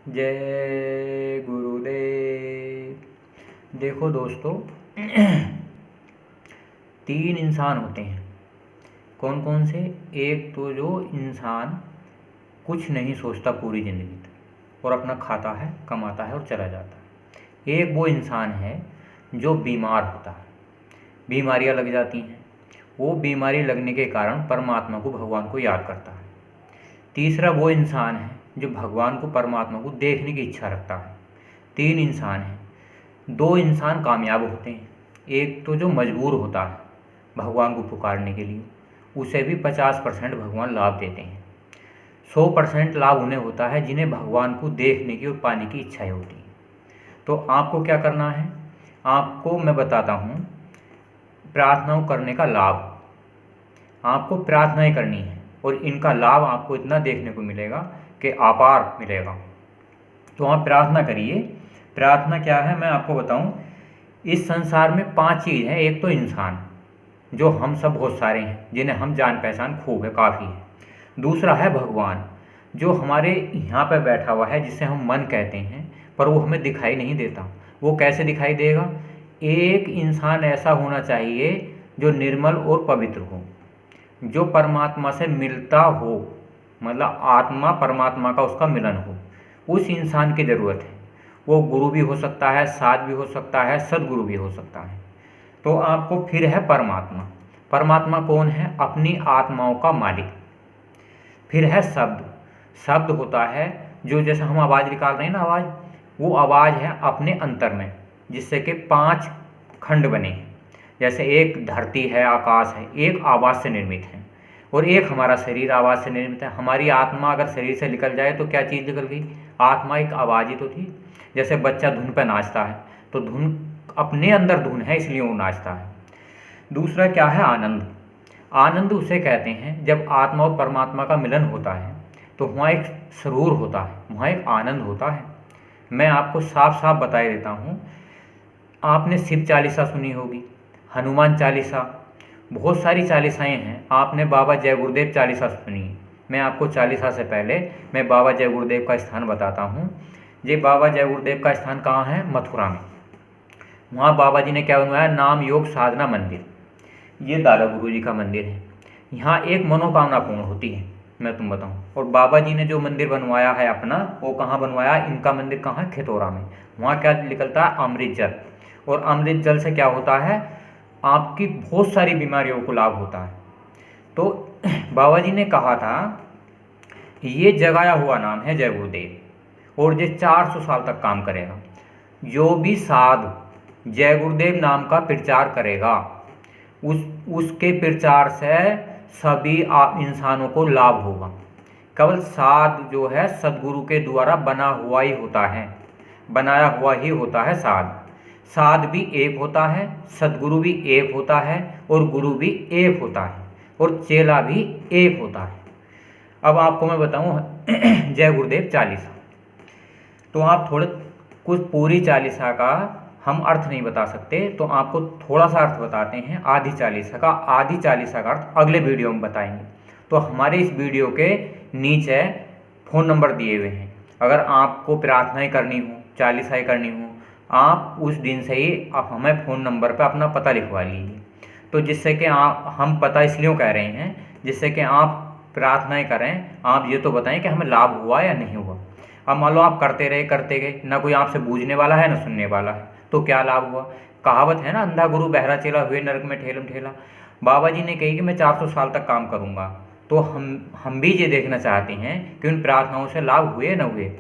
जय गुरुदेव। देखो दोस्तों, तीन इंसान होते हैं। कौन कौन से? एक तो जो इंसान कुछ नहीं सोचता पूरी ज़िंदगी तक और अपना खाता है, कमाता है और चला जाता है। एक वो इंसान है जो बीमार होता है, बीमारियां लग जाती हैं, वो बीमारी लगने के कारण परमात्मा को, भगवान को याद करता है। तीसरा वो इंसान है जो भगवान को, परमात्मा को देखने की इच्छा रखता है। तीन इंसान हैं। दो इंसान कामयाब होते हैं। एक तो जो मजबूर होता है भगवान को पुकारने के लिए, उसे भी 50% भगवान लाभ देते हैं। 100% लाभ उन्हें होता है जिन्हें भगवान को देखने की और पाने की इच्छाएं होती हैं। तो आपको क्या करना है? आपको मैं बताता हूँ प्रार्थनाओं करने का लाभ। आपको प्रार्थनाएं करनी है और इनका लाभ आपको इतना देखने को मिलेगा कि अपार मिलेगा। तो आप प्रार्थना करिए। प्रार्थना क्या है मैं आपको बताऊं। इस संसार में 5 चीज़ हैं। एक तो इंसान, जो हम सब बहुत सारे हैं, जिन्हें हम जान पहचान खूब है, काफ़ी है। दूसरा है भगवान, जो हमारे यहाँ पर बैठा हुआ है, जिसे हम मन कहते हैं, पर वो हमें दिखाई नहीं देता। वो कैसे दिखाई देगा? एक इंसान ऐसा होना चाहिए जो निर्मल और पवित्र हो, जो परमात्मा से मिलता हो, मतलब आत्मा परमात्मा का उसका मिलन हो। उस इंसान की ज़रूरत है। वो गुरु भी हो सकता है, साध भी हो सकता है, सदगुरु भी हो सकता है। तो आपको फिर है परमात्मा। परमात्मा कौन है? अपनी आत्माओं का मालिक। फिर है शब्द। शब्द होता है जो, जैसे हम आवाज़ निकाल रहे हैं ना, आवाज़, वो आवाज़ है अपने अंतर में, जिससे कि 5 खंड बने हैं। जैसे एक धरती है, आकाश है, एक आवाज़ से निर्मित है, और एक हमारा शरीर आवाज़ से निर्मित है। हमारी आत्मा अगर शरीर से निकल जाए तो क्या चीज़ निकल गई? आत्मा एक आवाज़ ही तो थी। जैसे बच्चा धुन पर नाचता है, तो धुन अपने अंदर धुन है, इसलिए वो नाचता है। दूसरा क्या है? आनंद। आनंद उसे कहते हैं जब आत्मा और परमात्मा का मिलन होता है, तो वहाँ एक सरूर होता है, वहाँ एक आनंद होता है। मैं आपको साफ साफ बता देता हूँ। आपने शिव चालीसा सुनी होगी, हनुमान चालीसा, बहुत सारी चालीसाएँ हैं। आपने बाबा जय गुरुदेव चालीसा सुनी है। मैं आपको चालीसा से पहले मैं बाबा जय गुरुदेव का स्थान बताता हूँ। ये बाबा जय गुरुदेव का स्थान कहाँ है? मथुरा में। वहाँ बाबा जी ने क्या बनवाया? नाम योग साधना मंदिर। ये दादा गुरु जी का मंदिर है। यहाँ एक मनोकामना पूर्ण होती है, मैं तुम बताऊँ। और बाबा जी ने जो मंदिर बनवाया है अपना, वो कहाँ बनवाया? इनका मंदिर कहाँ है? खितौरा में। वहाँ क्या निकलता है? अमृत जल। और अमृत जल से क्या होता है? आपकी बहुत सारी बीमारियों को लाभ होता है। तो बाबा जी ने कहा था, ये जगाया हुआ नाम है जय गुरुदेव, और ये 400 साल तक काम करेगा। जो भी साधु जय गुरुदेव नाम का प्रचार करेगा, उसके प्रचार से सभी इंसानों को लाभ होगा। केवल साध जो है सदगुरु के द्वारा बना हुआ ही होता है, बनाया हुआ ही होता है साध। साध भी एक होता है, सदगुरु भी एक होता है, और गुरु भी एक होता है, और चेला भी एक होता है। अब आपको मैं बताऊं जय गुरुदेव चालीसा। तो आप थोड़े कुछ पूरी चालीसा का हम अर्थ नहीं बता सकते, तो आपको थोड़ा सा अर्थ बताते हैं आधी चालीसा का। आधी चालीसा का अर्थ अगले वीडियो में बताएंगे। तो हमारे इस वीडियो के नीचे फ़ोन नंबर दिए हुए हैं। अगर आपको प्रार्थनाएं करनी हो, चालीसाएँ करनी हो, आप उस दिन से ही आप हमें फ़ोन नंबर पर अपना पता लिखवा लीजिए। तो जिससे कि आप, हम पता इसलिए कह रहे हैं, जिससे कि आप प्रार्थनाएं करें। आप ये तो बताएं कि हमें लाभ हुआ या नहीं हुआ। अब मान लो आप करते रहे, करते गए, ना कोई आपसे बूझने वाला है ना सुनने वाला है, तो क्या लाभ हुआ? कहावत है ना, अंधा गुरु बहरा चेला हुए नरक में ठेलम ठेला। बाबा जी ने कही कि मैं 400 साल तक काम करूँगा। तो हम भी ये देखना चाहते हैं कि उन प्रार्थनाओं से लाभ हुए ना हुए।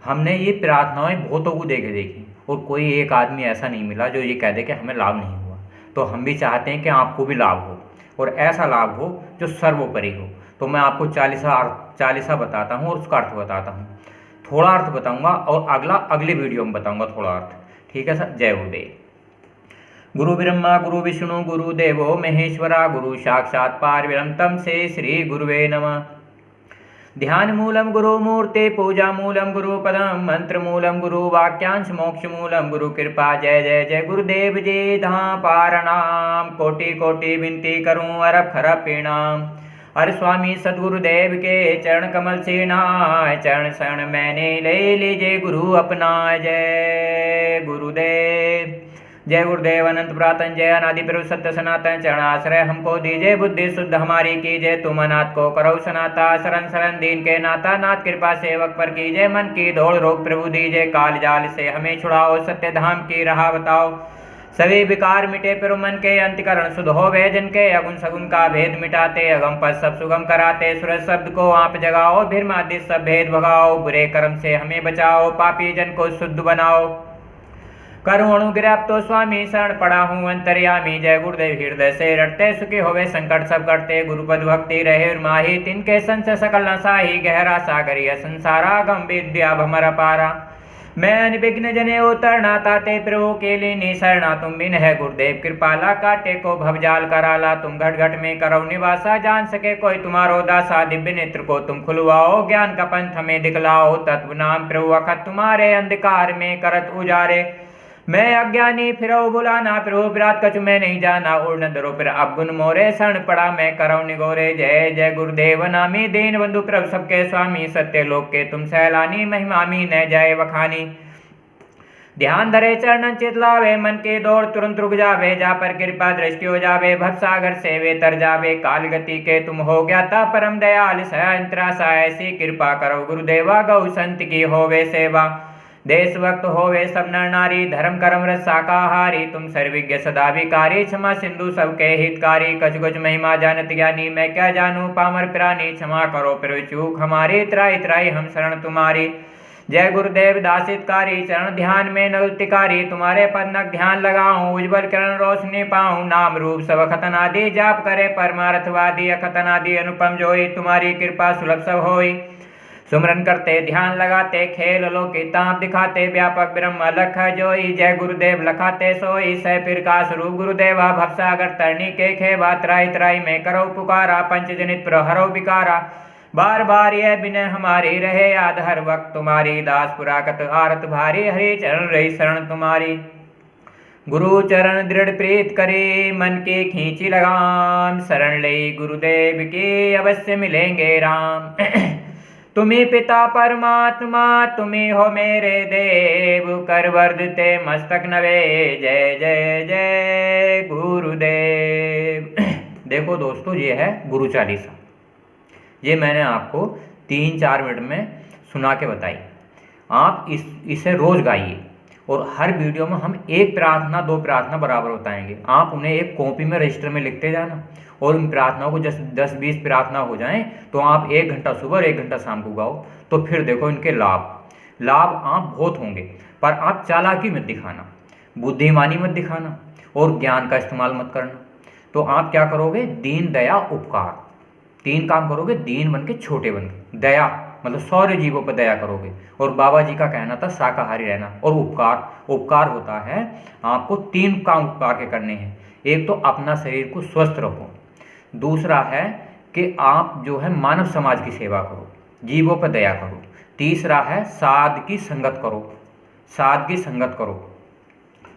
हमने ये प्रार्थनाएं बहुतों को देखी, और कोई एक आदमी ऐसा नहीं मिला जो ये कह दे कि हमें लाभ नहीं हुआ। तो हम भी चाहते हैं कि आपको भी लाभ हो, और ऐसा लाभ हो जो सर्वोपरि हो। तो मैं आपको चालीसा बताता हूँ और उसका अर्थ बताता हूँ। थोड़ा अर्थ बताऊँगा और अगले वीडियो में बताऊँगा थोड़ा अर्थ। ठीक है सर? जय गुरुदेव। गुरु ब्रह्मा गुरु विष्णु गुरु देवो महेश्वरा, गुरु साक्षात् पारब्रह्म तस्मै श्री गुरुवे नमः। ध्यान मूलम गुरु मूर्ते, पूजा मूलम गुरु पदम, मंत्र मूलम गुरु वाक्यांश, मोक्ष मूलम गुरु कृपा। जय जय जय गुरुदेव जी धा पारणाम। कोटि कोटि विनती करूं, अरब खरब प्रणाम। अरे स्वामी सद्गुरुदेव के चरण कमल से नाय, चरण शरण मैंने ले लीजिए गुरु अपना। जय गुरुदेव। जय गुरुदेव अनंत पुरातन, जय अनादि प्रभु सत्य सनातन। चरण आश्रय हमको दीजिए, बुद्धि शुद्ध हमारी कीजिए, तुम अनाथ को करो सनाता। शरण शरण दीन के नाता, नाथ कृपा सेवक पर कीजिए। मन की दौड़ रोग प्रभु दीजिए, काल जाल से हमें छुड़ाओ। सत्य धाम की राह बताओ, सभी विकार मिटे प्रभु मन के। अंतकरण शुद्ध हो वे जिनके, अगुण सगुण का भेद मिटाते। अगम पद सब सुगम कराते, सूरज शब्द को आप जगाओ। भीर्मादि सब भेद भगाओ, बुरे कर्म से हमें बचाओ। पापी जन को शुद्ध बनाओ, करुणु गिरप तो स्वामी शरण पड़ा हूँ अंतर्यामी। जय गुरुदेव हृदय से रटते, सुखी होवे संकट सब कटते। गुरुपद भक्ति रहे माही, तिनके संस सकल नसाही। गहरा सागरिय संसारा, गम विद्या भमर पारा। मैं अनविघ्न जने उतरना, ताते प्रभु के लिए शरणा। तुम बिन है गुरुदेव कृपाला, काटे को भवजाल कराला। तुम घट घट में करो निवासा, जान सके कोई तुम्हारो दासा। दिव्य नेत्र को तुम खुलवाओ, ज्ञान का पंथ हमें दिखलाओ। तत्व नाम प्रभु अखत तुम्हारे, अंधकार में करत उजारे। मैं अज्ञानी फिरो बुलाना, प्रभु विराट कछु मैं नहीं जाना। उड़ न दरो फिर अब गुण मोरे, शरण पड़ा मैं करौ निगोरे। जय जय गुरुदेव नामी, दीन बंधु प्रभु सबके स्वामी। सत्य लोक के तुम सैलानी, महिमामी न जाए वखानी। ध्यान धरे चरणन चित लावे, मन के दौड़ तुरंत रुक जावे। जा पर कृपा दृष्टि हो जावे, भवसागर से वे तर जावे। काल गति के तुम हो ज्ञाता, परम दयाल सयंत्रासा। ऐसी कृपा करो गुरुदेवा, गौ संत की होवे सेवा। देश वक्त होवे सब नर नारी, धर्म कर्म रस शाकाहारी। तुम सर्विज्ञ सदा विकारी, क्षमा सिंधु सबके हितकारी। कछ कुछ महिमा जानत ज्ञानी, मैं क्या जानू पामर प्राणी। क्षमा करो प्रभु चूक हमारी, त्राई त्राई हम शरण तुम्हारी। जय गुरुदेव दासितकारी, चरण ध्यान में नवतिकारी। तुम्हारे पद नक ध्यान लगाऊं, उज्ज्वल किरण रोशनी पाऊं। नाम रूप सब खतन आदि, जाप करे परमार्थवादी। अखतन आदि अनुपम जोई, तुम्हारी कृपा सुलभ सब होई। सुमरन करते ध्यान लगाते, खेल लो की ताप दिखाते। व्यापक ब्रह्म अलख जोई, जय गुरुदेव लखाते सोई। सह फिर का स्वरूप गुरुदेवा, भवसागर तरणी के खेवा। त्राई त्राई में करो पुकारा, पंचजनित प्रहरो विकारा। बार बार यह बिन हमारी रहे याद, हर वक्त तुम्हारी दास पुराकत आरत भारी। हरि चरण रही शरण तुम्हारी, गुरु चरण दृढ़ प्रीत करे। मन के खींची लगाम, शरण ले गुरुदेव के अवश्य मिलेंगे राम। तुम्ही पिता परमात्मा, तुम्ही हो मेरे देव। कर वर्धते मस्तक नवे, जय जय जय गुरुदेव। देखो दोस्तों, ये है गुरु चालीसा। ये मैंने आपको 3-4 मिनट में सुना के बताई। आप इसे रोज़ गाइए, और हर वीडियो में हम एक प्रार्थना 2 प्रार्थना बराबर बताएंगे। आप उन्हें एक कॉपी में रजिस्टर में लिखते जाना, और उन प्रार्थनाओं को 10-20 प्रार्थना हो जाएं तो आप 1 घंटा सुबह और 1 घंटा शाम को गाओ। तो फिर देखो इनके लाभ आप बहुत होंगे। पर आप चालाकी मत दिखाना, बुद्धिमानी मत दिखाना, और ज्ञान का इस्तेमाल मत करना। तो आप क्या करोगे? दीन दया उपकार, 3 काम करोगे। दीन बन के छोटे बन के, दया मतलब सारे जीवों पर दया करोगे। और बाबा जी का कहना था शाकाहारी रहना। और उपकार होता है, आपको 3 काम उपकार के करने हैं। एक तो अपना शरीर को स्वस्थ रखो, दूसरा है कि आप जो है मानव समाज की सेवा करो, जीवों पर दया करो। तीसरा है साध की संगत करो।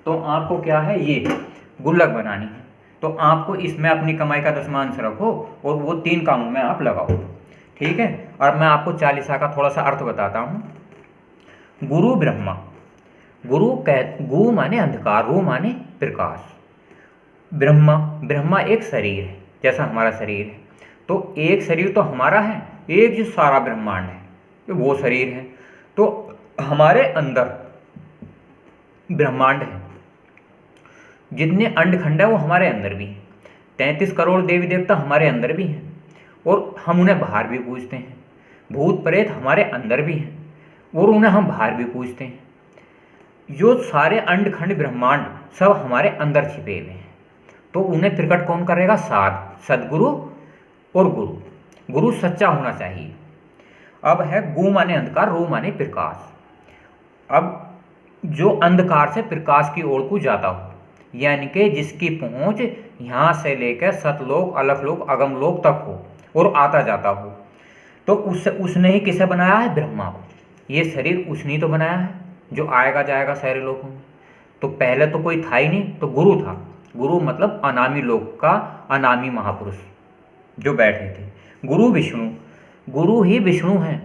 तो आपको क्या है, ये गुल्लक बनानी है। तो आपको इसमें अपनी कमाई का 10वांश रखो, और वो 3 कामों में आप लगाओ, ठीक है। और मैं आपको चालीसा का थोड़ा सा अर्थ बताता हूँ। गुरु ब्रह्मा, गु माने अंधकार, रू माने प्रकाश। ब्रह्मा एक शरीर है, जैसा हमारा शरीर है। तो एक शरीर तो हमारा है, एक जो सारा ब्रह्मांड है तो वो शरीर है। तो हमारे अंदर ब्रह्मांड है, जितने अंडखंड है वो हमारे अंदर भी हैं। 33 करोड़ देवी देवता हमारे अंदर भी हैं, और हम उन्हें बाहर भी पूजते हैं। भूत प्रेत हमारे अंदर भी हैं, और उन्हें हम बाहर भी पूजते हैं। जो सारे अंडखंड ब्रह्मांड सब हमारे अंदर छिपे हुए हैं। तो उन्हें प्रकट कौन करेगा? सदगुरु और गुरु सच्चा होना चाहिए। अब है गु माने अंधकार, रू माने प्रकाश। अब जो अंधकार से प्रकाश की ओर को जाता हो, यानी कि जिसकी पहुंच यहाँ से लेकर सतलोक, अलखलोक, अगमलोक तक हो और आता जाता हो, तो उसने ही किसे बनाया है? ब्रह्मा को। ये शरीर उसने तो बनाया है जो आएगा जाएगा सारे लोगों में। तो पहले तो कोई था ही नहीं, तो गुरु था। गुरु मतलब अनामी लोक का अनामी महापुरुष जो बैठे थे। गुरु विष्णु, गुरु ही विष्णु हैं।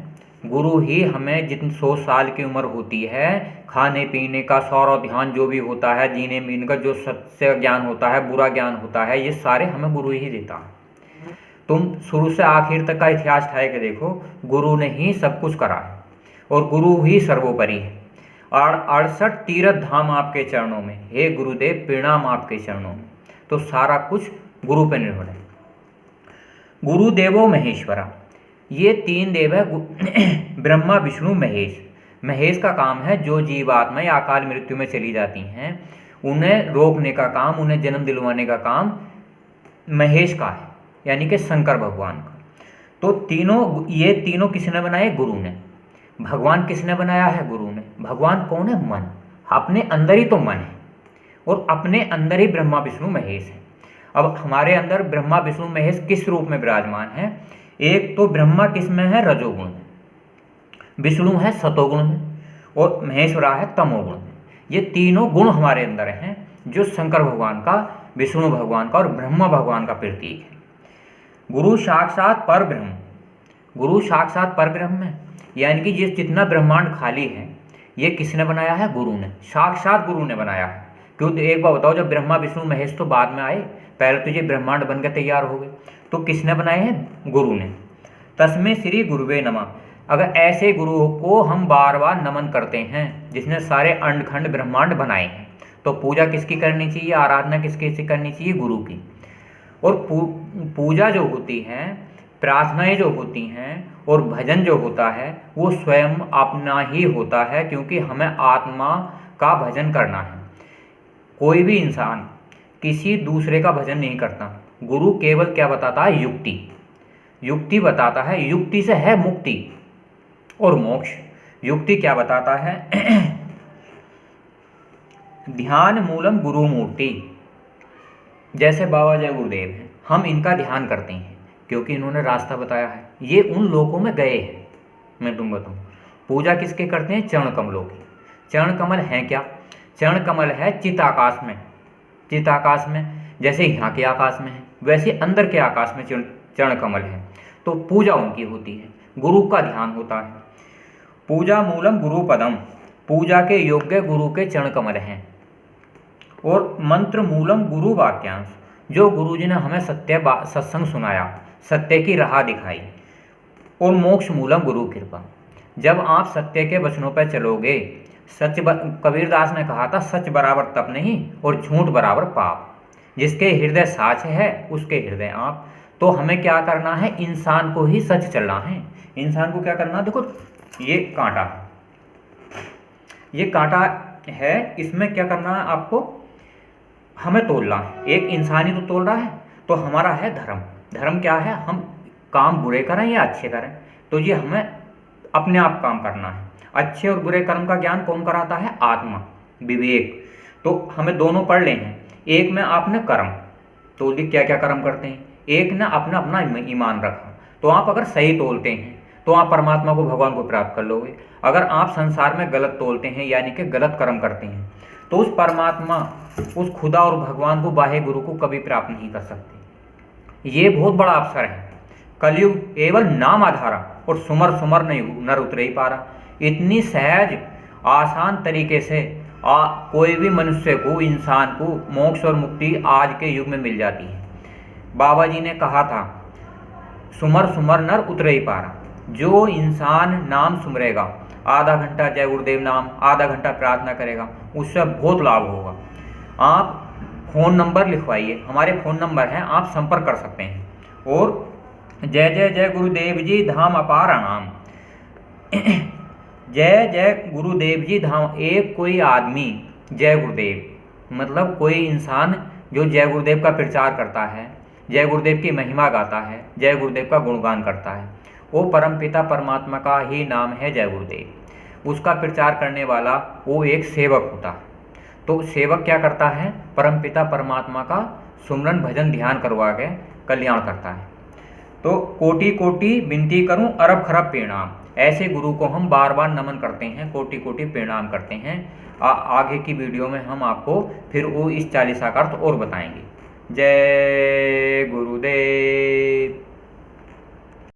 गुरु ही हमें जितनी 100 साल की उम्र होती है, खाने पीने का सारा ध्यान जो भी होता है, जीने मीने का जो सत्य ज्ञान होता है, बुरा ज्ञान होता है, ये सारे हमें गुरु ही देता है। तुम शुरू से आखिर तक का इतिहास ठाए के देखो, गुरु ने ही सब कुछ करा है और गुरु ही सर्वोपरि है। और 68 तीर्थ धाम आपके चरणों में, हे गुरुदेव प्रणाम आपके चरणों में। तो सारा कुछ गुरु पर निर्भर है। गुरुदेवो महेश्वरा, ये 3 देव है, ब्रह्मा विष्णु महेश। महेश का काम है जो जीवात्माएं अकाल मृत्यु में चली जाती हैं, उन्हें रोकने का काम, उन्हें जन्म दिलवाने का काम महेश का है, यानी कि शंकर भगवान का। तो ये तीनों किसने बनाए? गुरु ने। भगवान किसने बनाया है? गुरु ने। भगवान कौन है? मन। अपने अंदर ही तो मन है और अपने अंदर ही ब्रह्मा विष्णु महेश है। अब हमारे अंदर ब्रह्मा विष्णु महेश किस रूप में विराजमान है? एक तो ब्रह्मा किस में है? रजोगुण में, विष्णु है सतोगुण में और महेश्वरा है तमोगुण में। ये तीनों गुण हमारे अंदर हैं जो शंकर भगवान का, विष्णु भगवान का और ब्रह्मा भगवान का प्रतीक है। गुरु साक्षात पर ब्रह्म, गुरु साक्षात पर ब्रह्म है, यानी कि ये जितना ब्रह्मांड खाली है ये किसने बनाया है? गुरु ने। साक्षात गुरु ने बनाया है। क्यों? एक बार बताओ, जब ब्रह्मा विष्णु महेश तो बाद में आए, पहले तो ये ब्रह्मांड बन के तैयार हो गए, तो किसने बनाए हैं? गुरु ने। तस्मै श्री गुरुवे नमः। अगर ऐसे गुरु को हम बार बार नमन करते हैं जिसने सारे अंडखंड ब्रह्मांड बनाए हैं, तो पूजा किसकी करनी चाहिए? आराधना किसकी करनी चाहिए? गुरु की। और पूजा जो होती है, प्रार्थनाएं जो होती हैं और भजन जो होता है, वो स्वयं अपना ही होता है, क्योंकि हमें आत्मा का भजन करना है। कोई भी इंसान किसी दूसरे का भजन नहीं करता। गुरु केवल क्या बताता है? युक्ति। युक्ति बताता है। युक्ति से है मुक्ति और मोक्ष। युक्ति क्या बताता है? ध्यान मूलम गुरु मूर्ति। जैसे बाबा जय गुरुदेव हैं, हम इनका ध्यान करते हैं क्योंकि इन्होंने रास्ता बताया है। ये उन लोकों में गए हैं। मैं तुम बताऊँ, पूजा किसके करते हैं? चरण कमलों की। चरण कमल हैं क्या? चरण कमल है चिताकाश में। चिताकाश में जैसे यहाँ के आकाश में है, वैसे अंदर के आकाश में चरण कमल है। तो पूजा उनकी होती है, गुरु का ध्यान होता है। पूजा मूलम गुरु पदम, पूजा के योग्य गुरु के चरण कमल हैं। और मंत्र मूलम गुरु वाक्यांश, जो गुरु जी ने हमें सत्संग सुनाया, सत्य की राह दिखाई। और मोक्ष मूलम गुरु कृपा, जब आप सत्य के वचनों पर चलोगे, कबीरदास ने कहा था, सच बराबर तप नहीं और झूठ बराबर पाप। जिसके हृदय साच है उसके हृदय आप। तो हमें क्या करना है? इंसान को ही सच चलना है। इंसान को क्या करना है? देखो, ये कांटा है, ये कांटा है, इसमें क्या करना है आपको? हमें तोलना है। एक इंसान ही तो तोल रहा है। तो हमारा है धर्म। धर्म क्या है? हम काम बुरे करें या अच्छे करें, तो ये हमें अपने आप काम करना है। अच्छे और बुरे कर्म का ज्ञान कौन कराता है? आत्मा, विवेक। तो हमें दोनों पढ़ ले हैं। एक में आपने कर्म तोल दी, क्या क्या कर्म करते हैं। एक ने अपना अपना ईमान रखा। तो आप अगर सही तोलते हैं तो आप परमात्मा को, भगवान को प्राप्त कर लोगे। अगर आप संसार में गलत तोलते हैं, यानी कि गलत कर्म करते हैं, तो उस परमात्मा, उस खुदा और भगवान को, बाह्य गुरु को कभी प्राप्त नहीं कर सकते। ये बहुत बड़ा अवसर है। कलयुग केवल नाम आधारा और सुमर सुमर नहीं नर उतर ही पा रहा। इतनी सहज आसान तरीके से कोई भी मनुष्य को, इंसान को मोक्ष और मुक्ति आज के युग में मिल जाती है। बाबा जी ने कहा था, सुमर सुमर नर उतर ही पा रहा। जो इंसान नाम सुमरेगा, आधा घंटा जय गुरुदेव नाम, आधा घंटा प्रार्थना करेगा, उससे बहुत लाभ होगा। आप फ़ोन नंबर लिखवाइए, हमारे फ़ोन नंबर हैं, आप संपर्क कर सकते हैं। और जय जय जय गुरुदेव जी धाम अपार नाम। जय जय गुरुदेव जी धाम। एक कोई आदमी जय गुरुदेव, मतलब कोई इंसान जो जय गुरुदेव का प्रचार करता है, जय गुरुदेव की महिमा गाता है, जय गुरुदेव का गुणगान करता है, वो परमपिता परमात्मा का ही नाम है जय गुरुदेव। उसका प्रचार करने वाला वो एक सेवक होता है। तो सेवक क्या करता है? परमपिता परमात्मा का सुमरन भजन ध्यान करवा के कल्याण करता है। तो कोटि कोटि विनती करूं, अरब खरब प्रणाम। ऐसे गुरु को हम बार बार नमन करते हैं, कोटि कोटि प्रणाम करते हैं। आगे की वीडियो में हम आपको फिर वो इस 40 का अर्थ और बताएंगे। जय गुरुदेव।